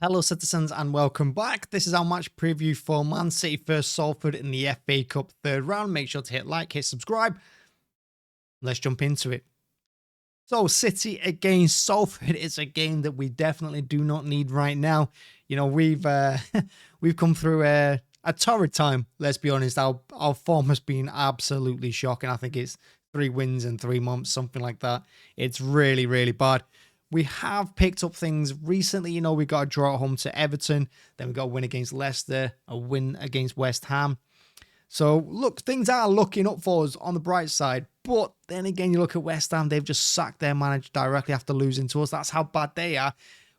Hello, citizens, and welcome back. This is our match preview for Man City versus Salford in the FA Cup third round. Make sure to hit like, hit subscribe. Let's jump into it. So, City against Salford is a game that we definitely do not need right now. You know, we've we've come through a torrid time. Let's be honest. Our form has been absolutely shocking. I think it's 3 wins in 3 months, something like that. It's really, really bad. We have picked up things recently. You know, we got a draw at home to Everton. Then we got a win against Leicester, a win against West Ham. So, look, things are looking up for us on the bright side. But then again, you look at West Ham, they've just sacked their manager directly after losing to us. That's how bad they are.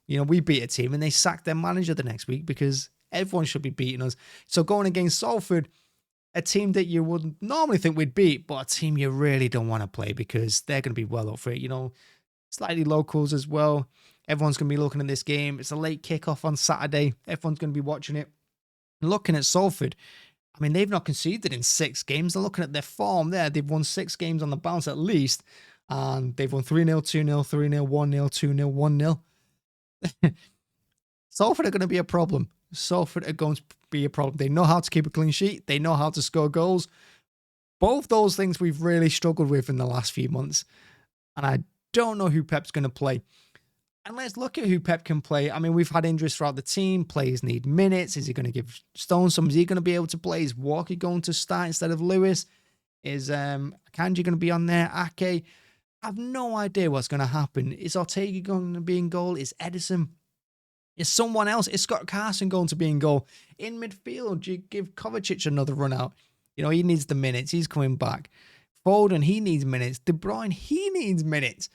You know, we beat a team and they sacked their manager the next week because everyone should be beating us. So, going against Salford, a team that you wouldn't normally think we'd beat, but a team you really don't want to play because they're going to be well up for it. You know, slightly locals as well. Everyone's going to be looking at this game. It's a late kickoff on Saturday. Everyone's going to be watching it. Looking at Salford, I mean, they've not conceded in 6 games. They're looking at their form there. They've won 6 games on the bounce at least. And they've won 3-0, 2-0, 3-0, 1-0, 2-0, 1-0. Salford are going to be a problem. Salford are going to be a problem. They know how to keep a clean sheet. They know how to score goals. Both those things we've really struggled with in the last few months. And I don't know who Pep's going to play. And let's look at who Pep can play. I mean, we've had injuries throughout the team. Players need minutes. Is he going to give Stone some? Is he going to be able to play? Is Walker going to start instead of Lewis? Is Kanji going to be on there? Ake? I have no idea what's going to happen. Is Ortega going to be in goal? Is Edison? Is someone else? Is Scott Carson going to be in goal? In midfield, do you give Kovacic another run out? You know, he needs the minutes. He's coming back. Foden, he needs minutes. De Bruyne, he needs minutes.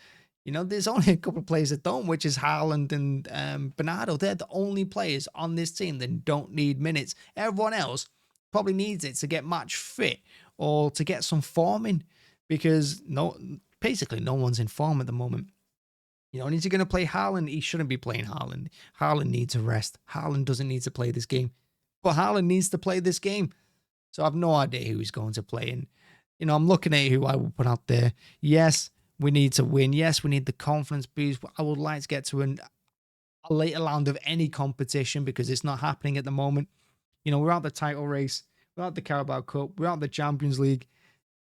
You know, there's only a couple of players that don't, which is Haaland and Bernardo. They're the only players on this team that don't need minutes. Everyone else probably needs it to get match fit or to get some form in because basically no one's in form at the moment. You know, and is he going to play Haaland? He shouldn't be playing Haaland. Haaland needs a rest. Haaland doesn't need to play this game. But Haaland needs to play this game. So I have no idea who he's going to play. And, you know, I'm looking at who I will put out there. Yes, we need to win. Yes, we need the confidence boost. I would like to get to a later round of any competition because it's not happening at the moment. You know, we're out the title race. We're out the Carabao Cup. We're out the Champions League.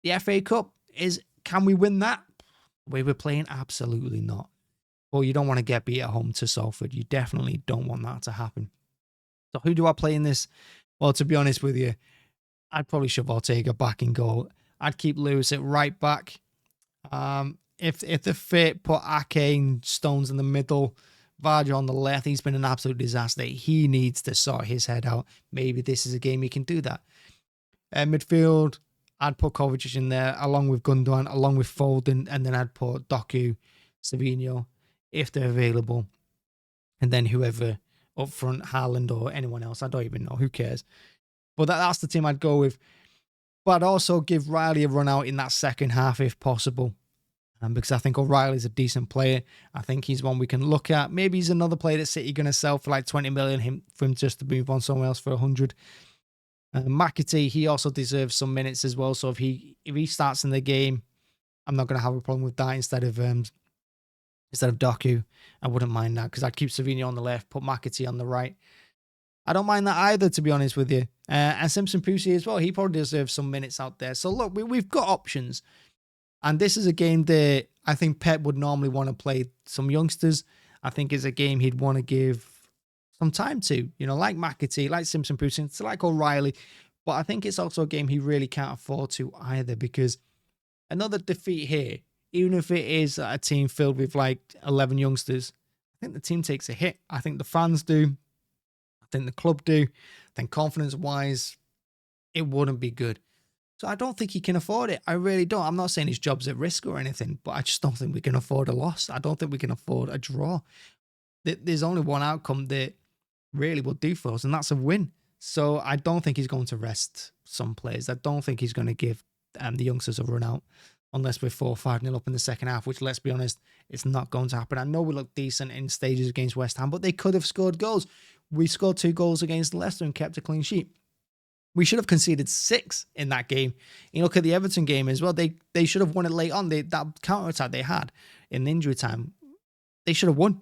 The FA Cup can we win that? We were playing absolutely not. Well, you don't want to get beat at home to Salford. You definitely don't want that to happen. So who do I play in this? Well, to be honest with you, I'd probably shove Ortega back in goal. I'd keep Lewis at right back. If they're fit, put Ake and Stones in the middle, Vardy on the left. He's been an absolute disaster. He needs to sort his head out. Maybe this is a game he can do that. Midfield, I'd put Kovacic in there, along with Gundogan, along with Foden, and then I'd put Doku, Savinho, if they're available. And then whoever up front, Haaland or anyone else. I don't even know. Who cares? But that's the team I'd go with. But I'd also give Riley a run out in that second half if possible. Because I think O'Reilly's a decent player. I think he's one we can look at. Maybe he's another player that City going to sell for like 20 million for him just to move on somewhere else for 100. McAtee, he also deserves some minutes as well. So if he starts in the game, I'm not going to have a problem with that instead of Doku. I wouldn't mind that because I'd keep Savinho on the left, put McAtee on the right. I don't mind that either, to be honest with you. And Simpson Pussy as well. He probably deserves some minutes out there. So look, we've got options. And this is a game that I think Pep would normally want to play some youngsters. I think it's a game he'd want to give some time to, you know, like McAtee, like Simpson Putin, like O'Reilly. But I think it's also a game he really can't afford to either because another defeat here, even if it is a team filled with like 11 youngsters, I think the team takes a hit. I think the fans do. I think the club do. I think confidence-wise, it wouldn't be good. So I don't think he can afford it. I really don't. I'm not saying his job's at risk or anything, but I just don't think we can afford a loss. I don't think we can afford a draw. There's only one outcome that really will do for us, and that's a win. So I don't think he's going to rest some players. I don't think he's going to give the youngsters a run out unless we're 4-5-0 up in the second half, which, let's be honest, it's not going to happen. I know we look decent in stages against West Ham, but they could have scored goals. We scored 2 goals against Leicester and kept a clean sheet. We should have conceded 6 in that game. You look at the Everton game as well. They should have won it late on. That counter-attack they had in the injury time, they should have won.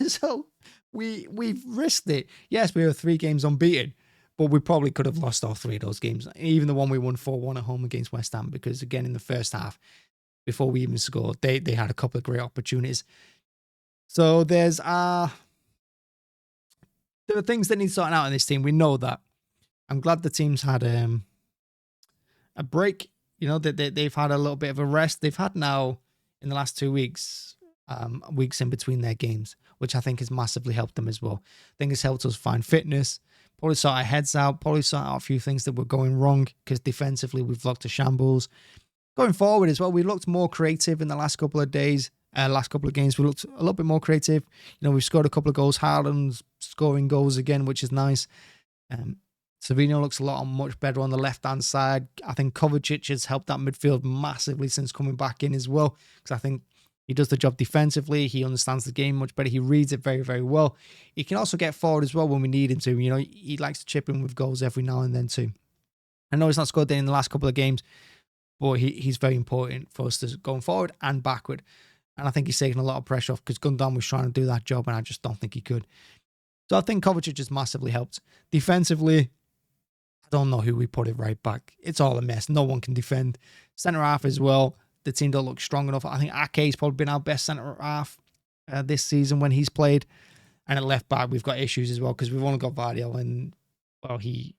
So we've risked it. Yes, we were 3 games unbeaten, but we probably could have lost all 3 of those games. Even the one we won 4-1 at home against West Ham, because again, in the first half, before we even scored, they had a couple of great opportunities. So there are things that need sorting out in this team. We know that. I'm glad the team's had a break. You know, they've had a little bit of a rest. They've had now, in the last 2 weeks, weeks in between their games, which I think has massively helped them as well. I think it's helped us find fitness, probably sort our heads out, probably sort out a few things that were going wrong, because defensively we've looked a shambles. Going forward as well, we looked more creative in the last couple of days, last couple of games. We looked a little bit more creative. You know, we've scored a couple of goals. Haaland's scoring goals again, which is nice. Savino looks much better on the left-hand side. I think Kovacic has helped that midfield massively since coming back in as well, because I think he does the job defensively. He understands the game much better. He reads it very, very well. He can also get forward as well when we need him to. You know, he likes to chip in with goals every now and then too. I know he's not scored in the last couple of games, but he's very important for us to going forward and backward. And I think he's taking a lot of pressure off, because Gundogan was trying to do that job and I just don't think he could. So I think Kovacic has massively helped. Defensively, I don't know who we put it right back. It's all a mess. No one can defend. Centre half as well. The team don't look strong enough. I think Ake's probably been our best centre half this season when he's played. And at left back, we've got issues as well, because we've only got Vardio, and well, he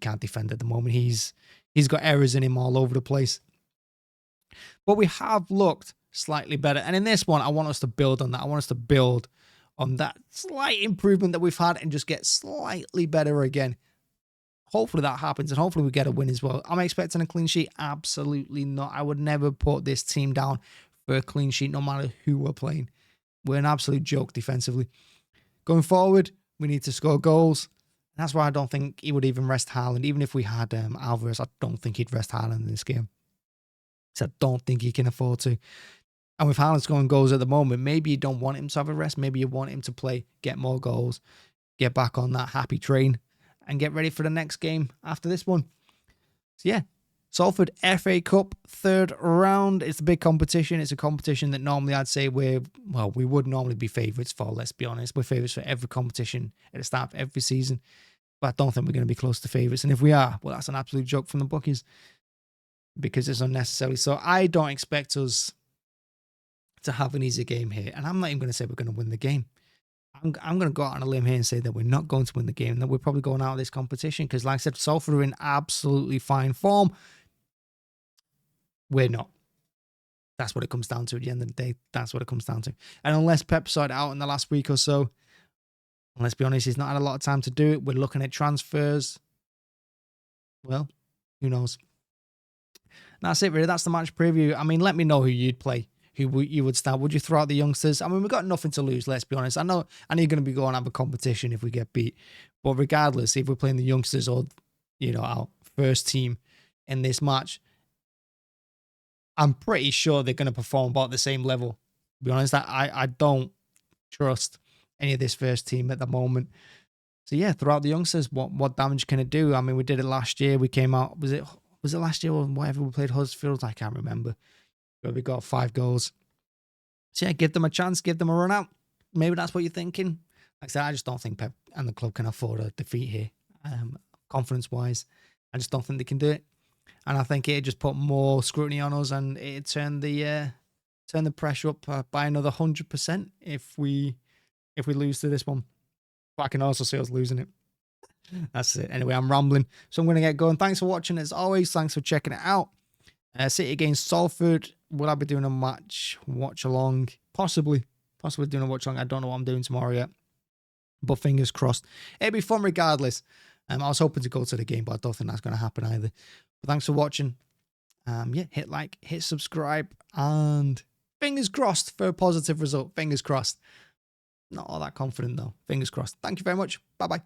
can't defend at the moment. He's got errors in him all over the place. But we have looked slightly better. And in this one, I want us to build on that. I want us to build on that slight improvement that we've had and just get slightly better again. Hopefully that happens, and hopefully we get a win as well. Am I expecting a clean sheet? Absolutely not. I would never put this team down for a clean sheet, no matter who we're playing. We're an absolute joke defensively. Going forward, we need to score goals. That's why I don't think he would even rest Haaland. Even if we had Alvarez, I don't think he'd rest Haaland in this game. So I don't think he can afford to. And with Haaland scoring goals at the moment, maybe you don't want him to have a rest. Maybe you want him to play, get more goals, get back on that happy train, and get ready for the next game after this one. So yeah, Salford FA Cup 3rd round. It's a big competition. It's a competition that normally I'd say we would normally be favourites for, let's be honest. We're favourites for every competition at the start of every season. But I don't think we're going to be close to favourites. And if we are, well, that's an absolute joke from the bookies, because it's unnecessary. So I don't expect us to have an easy game here. And I'm not even going to say we're going to win the game. I'm going to go out on a limb here and say that we're not going to win the game, and that we're probably going out of this competition, because like I said, Salford are in absolutely fine form. We're not. That's what it comes down to at the end of the day. That's what it comes down to. And unless Pep sorted out in the last week or so, and let's be honest, he's not had a lot of time to do it. We're looking at transfers. Well, who knows? That's it, really. That's the match preview. I mean, let me know who you'd play, who you would start. Would you throw out the youngsters? I mean, we've got nothing to lose, let's be honest. I know you're going to be going to have a competition if we get beat. But regardless, if we're playing the youngsters or, you know, our first team in this match, I'm pretty sure they're going to perform about the same level. To be honest, I don't trust any of this first team at the moment. So yeah, throughout the youngsters, what damage can it do? I mean, we did it last year. We came out, was it last year or whatever we played Huddersfield? I can't remember. But we got 5 goals. So yeah, give them a chance, give them a run out. Maybe that's what you're thinking. Like I said, I just don't think Pep and the club can afford a defeat here. Confidence-wise, I just don't think they can do it. And I think it just put more scrutiny on us, and it turned the pressure up by another 100% if we lose to this one. But I can also see us losing it. That's it. Anyway, I'm rambling, so I'm going to get going. Thanks for watching as always. Thanks for checking it out. City against Salford. Will I be doing a match watch along? Possibly doing a watch along. I don't know what I'm doing tomorrow yet, but fingers crossed. It'll be fun regardless. I was hoping to go to the game, but I don't think that's going to happen either. But thanks for watching. Yeah, hit like, hit subscribe, and fingers crossed for a positive result. Fingers crossed. Not all that confident though. Fingers crossed. Thank you very much. Bye bye.